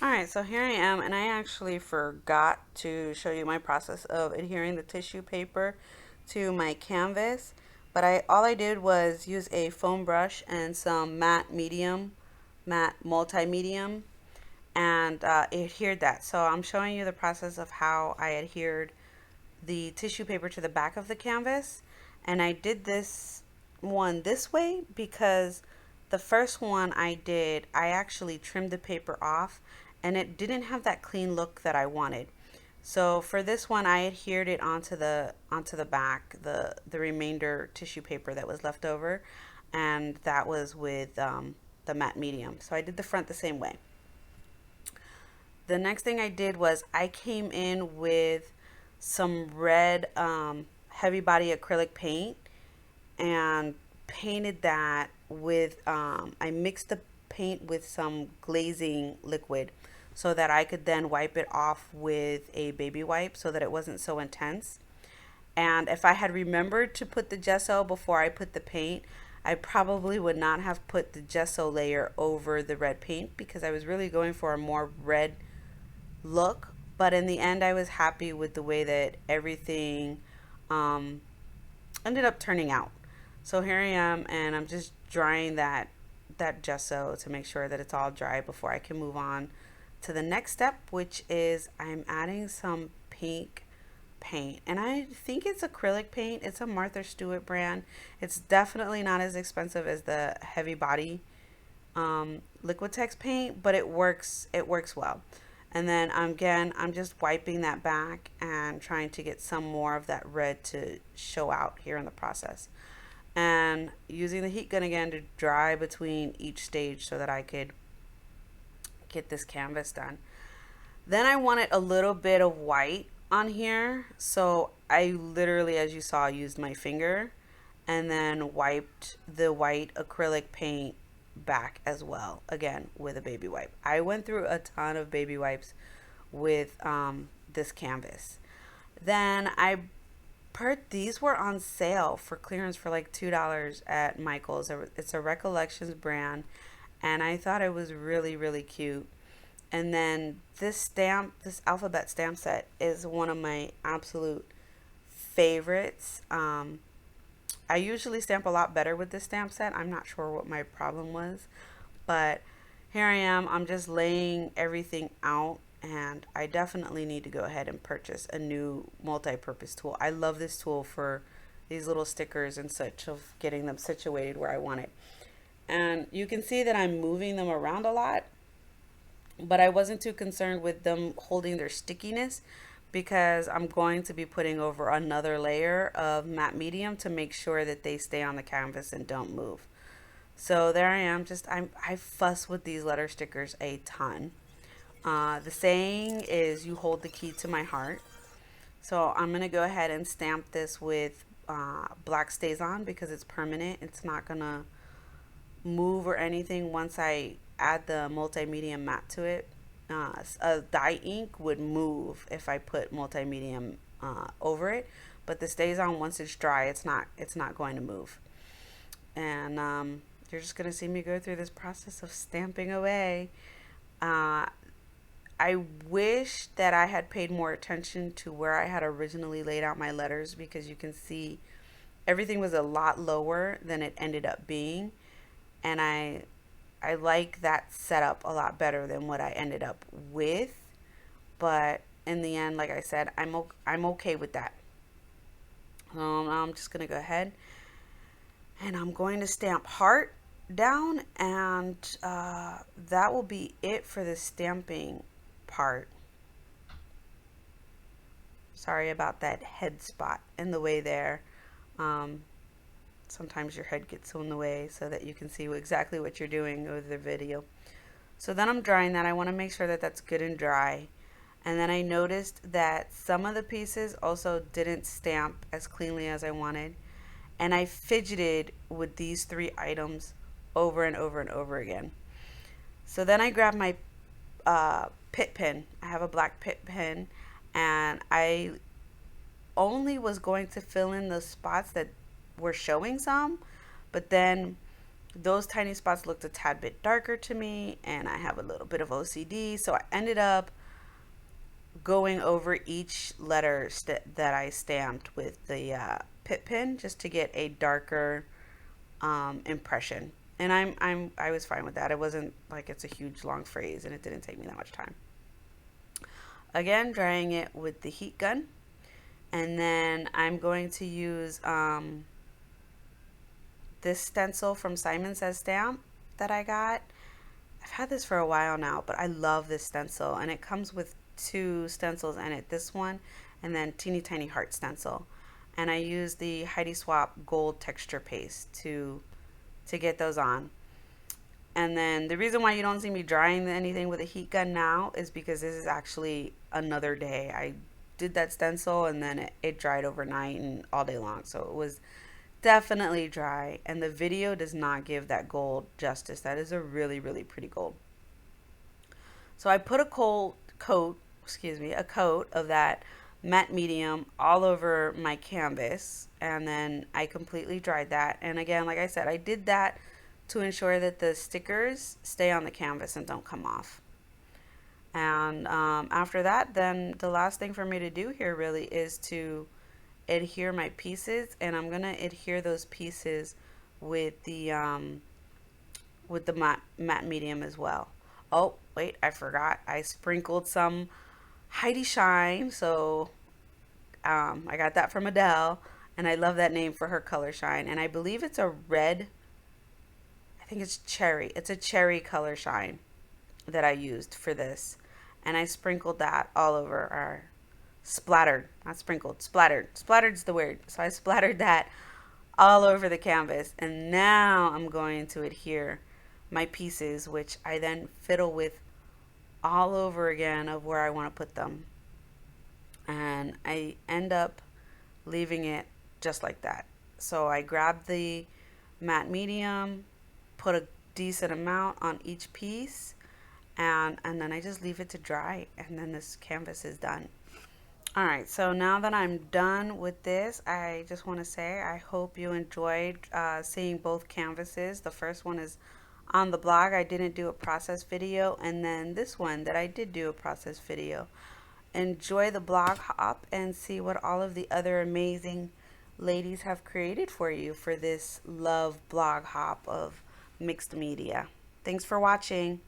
Alright, so here I am, and I actually forgot to show you my process of adhering the tissue paper to my canvas. But all I did was use a foam brush and some matte multi-medium, and adhered that. So I'm showing you the process of how I adhered the tissue paper to the back of the canvas. And I did this one this way because the first one I actually trimmed the paper off and it didn't have that clean look that I wanted. So for this one, I adhered it onto the back, the remainder tissue paper that was left over, and that was with the matte medium. So I did the front the same way. The next thing I did was I came in with some red heavy body acrylic paint and painted that with, I mixed the paint with some glazing liquid so that I could then wipe it off with a baby wipe so that it wasn't so intense. And if I had remembered to put the gesso before I put the paint, I probably would not have put the gesso layer over the red paint because I was really going for a more red look. But in the end, I was happy with the way that everything um, ended up turning out. So here I am, and I'm just drying that gesso to make sure that it's all dry before I can move on to the next step, which is I'm adding some pink paint. And I think it's acrylic paint. It's a Martha Stewart brand. It's definitely not as expensive as the heavy body Liquitex paint, but it works well. And then again, I'm just wiping that back and trying to get some more of that red to show out here in the process. And using the heat gun again to dry between each stage so that I could get this canvas done. Then I wanted a little bit of white on here. So I literally, as you saw, used my finger and then wiped the white acrylic paint back as well, again with a baby wipe. I went through a ton of baby wipes with this canvas. Then I heard these were on sale for clearance for like $2 at Michael's. It's a Recollections brand, and I thought it was really, really cute. And then this alphabet stamp set is one of my absolute favorites. I usually stamp a lot better with this stamp set. I'm not sure what my problem was, but here I am. I'm just laying everything out, and I definitely need to go ahead and purchase a new multi-purpose tool. I love this tool for these little stickers and such, of getting them situated where I want it. And you can see that I'm moving them around a lot, but I wasn't too concerned with them holding their stickiness because I'm going to be putting over another layer of matte medium to make sure that they stay on the canvas and don't move. So there I am. I fuss with these letter stickers a ton. The saying is, "You hold the key to my heart." So I'm gonna go ahead and stamp this with black StazOn because it's permanent. It's not gonna move or anything once I add the multi-medium matte to it. A dye ink would move if I put multi-medium over it, but the StazOn, once it's dry, it's not going to move. And you're just gonna see me go through this process of stamping away. Uh, I wish that I had paid more attention to where I had originally laid out my letters because you can see everything was a lot lower than it ended up being, and I like that setup a lot better than what I ended up with. But in the end, like I said, I'm okay with that. Now I'm just gonna go ahead and I'm going to stamp heart down, and that will be it for the stamping part. Sorry about that head spot in the way there. Um, Sometimes your head gets in the way so that you can see exactly what you're doing with the video. So then I'm drying that. I want to make sure that that's good and dry. And then I noticed that some of the pieces also didn't stamp as cleanly as I wanted. And I fidgeted with these three items over and over and over again. So then I grabbed my pit pen. I have a black pit pen, and I only was going to fill in the spots that were showing some, but then those tiny spots looked a tad bit darker to me, and I have a little bit of OCD, so I ended up going over each letter that I stamped with the Pitt pen just to get a darker impression. And I was fine with that. It wasn't like it's a huge long phrase, and it didn't take me that much time. Again, drying it with the heat gun, and then I'm going to use this stencil from Simon Says Stamp that I got. I've had this for a while now, but I love this stencil, and it comes with two stencils in it. This one, and then teeny tiny heart stencil. And I use the Heidi Swapp gold texture paste to get those on. And then the reason why you don't see me drying anything with a heat gun now is because this is actually another day. I did that stencil and then it dried overnight and all day long. So it was definitely dry, and the video does not give that gold justice. That is a really, really pretty gold. So I put a coat of that matte medium all over my canvas, and then I completely dried that. And again, like I said, I did that to ensure that the stickers stay on the canvas and don't come off. And after that, then the last thing for me to do here really is to adhere my pieces, and I'm gonna adhere those pieces with the matte medium as well. Oh wait, I forgot, I sprinkled some Heidi Shine. So I got that from Adele, and I love that name for her color shine, and I believe it's a red, I think it's cherry, it's a cherry color shine that I used for this, and I sprinkled that all over, our splattered, not sprinkled, splattered's the word. So I splattered that all over the canvas, and now I'm going to adhere my pieces, which I then fiddle with all over again of where I want to put them, and I end up leaving it just like that. So I grab the matte medium, put a decent amount on each piece, and then I just leave it to dry, and then this canvas is done. Alright, so now that I'm done with this, I just want to say I hope you enjoyed seeing both canvases. The first one is on the blog. I didn't do a process video, and then this one that I did do a process video. Enjoy the blog hop and see what all of the other amazing ladies have created for you for this love blog hop of mixed media. Thanks for watching.